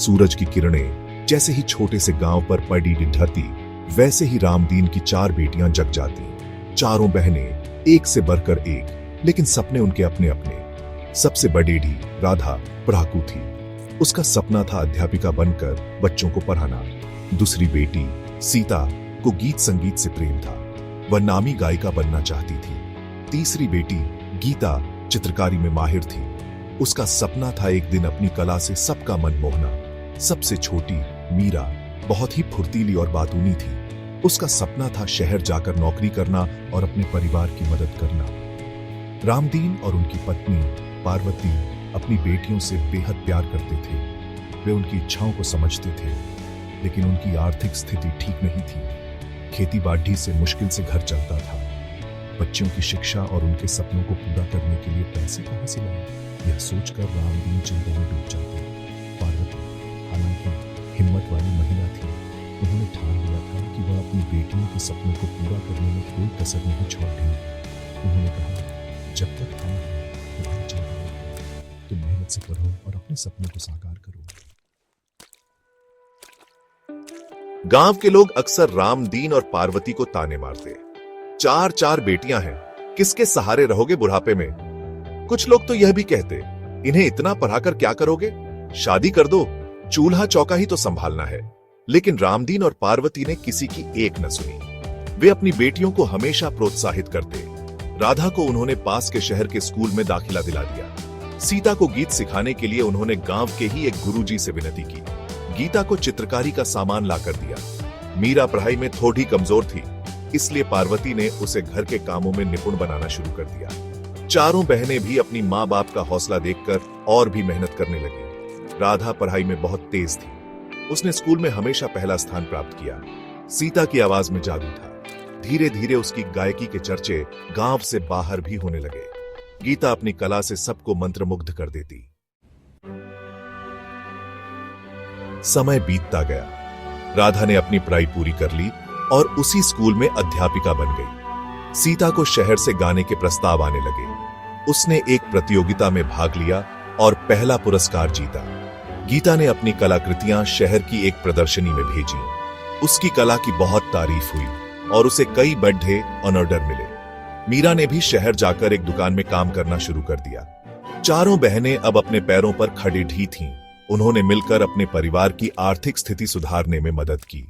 सूरज की किरणें जैसे ही छोटे से गांव पर पड़ी ढलती, वैसे ही रामदीन की 4 बेटियां जग जाती। चारों बहनें एक से बढ़कर एक, लेकिन सपने उनके अपने अपने। सबसे बड़ेढ़ी राधा पढ़ाकू थी। उसका सपना था अध्यापिका बनकर बच्चों को पढ़ाना। दूसरी बेटी सीता को गीत संगीत से प्रेम था, वह नामी गायिका बनना चाहती थी। तीसरी बेटी गीता चित्रकारी में माहिर थी, उसका सपना था एक दिन अपनी कला से सबका मन मोहना। सबसे छोटी मीरा बहुत ही फुर्तीली और बातूनी थी, उसका सपना था शहर जाकर नौकरी करना और अपने परिवार की मदद करना। रामदीन और उनकी पत्नी पार्वती अपनी बेटियों से बेहद प्यार करते थे। वे उनकी इच्छाओं को समझते थे, लेकिन उनकी आर्थिक स्थिति ठीक नहीं थी। खेती बाड़ी से मुश्किल से घर चलता था। बच्चों की शिक्षा और उनके सपनों को पूरा करने के लिए पैसे कहां से लाएं, यह सोचकर रामदीन चिंता में डूब जाते। पार्वती हालांकि हिम्मत वाली महिला थी, उन्होंने ठान लिया था कि वह अपनी बेटियों के सपनों को पूरा करने में कोई कसर नहीं छोड़ेंगी। उन्होंने कहा, जब तक हम तुम्हारी चिंता में, तुम मेहनत से पढ़ो और अपने सपनों को साकार करो। गांव के लोग अक्सर रामदीन और पार्वती को ताने मारते। 4 बेटियां हैं, किसके सहारे रहोगे बुढ़ापे में? कुछ लोग तो यह भी कहते, इन्हें इतना पढ़ाकर क्या करोगे, शादी कर दो, चूल्हा चौका ही तो संभालना है। लेकिन रामदीन और पार्वती ने किसी की एक न सुनी। वे अपनी बेटियों को हमेशा प्रोत्साहित करते। राधा को उन्होंने पास के शहर के स्कूल में दाखिला दिला दिया। सीता को गीत सिखाने के लिए उन्होंने गांव के ही एक गुरुजी से विनती की। गीता को चित्रकारी का सामान लाकर दिया। मीरा पढ़ाई में थोड़ी कमजोर थी, इसलिए पार्वती ने उसे घर के कामों में निपुण बनाना शुरू कर दिया। चारों बहनें भी अपनी माँ बाप का हौसला देखकर और भी मेहनत करने लगी। राधा पढ़ाई में बहुत तेज थी, उसने स्कूल में हमेशा पहला स्थान प्राप्त किया। सीता की आवाज में जादू था, धीरे धीरे उसकी गायकी के चर्चे गांव से बाहर भी होने लगे। गीता अपनी कला से सबको मंत्रमुग्ध कर देती। समय बीतता गया, राधा ने अपनी पढ़ाई पूरी कर ली और उसी स्कूल में अध्यापिका बन गई। सीता को शहर से गाने के प्रस्ताव आने लगे। उसने एक प्रतियोगिता में भाग लिया और पहला पुरस्कार जीता। गीता ने अपनी कलाकृतियां शहर की एक प्रदर्शनी में भेजी। उसकी कला की बहुत तारीफ हुई और उसे कई बड़े ऑनर मिले। मीरा ने भी शहर जाकर एक दुकान में काम करना शुरू कर दिया। चारों बहनें अब अपने पैरों पर खड़ी थीं। उन्होंने मिलकर अपने परिवार की आर्थिक स्थिति सुधारने में मदद की।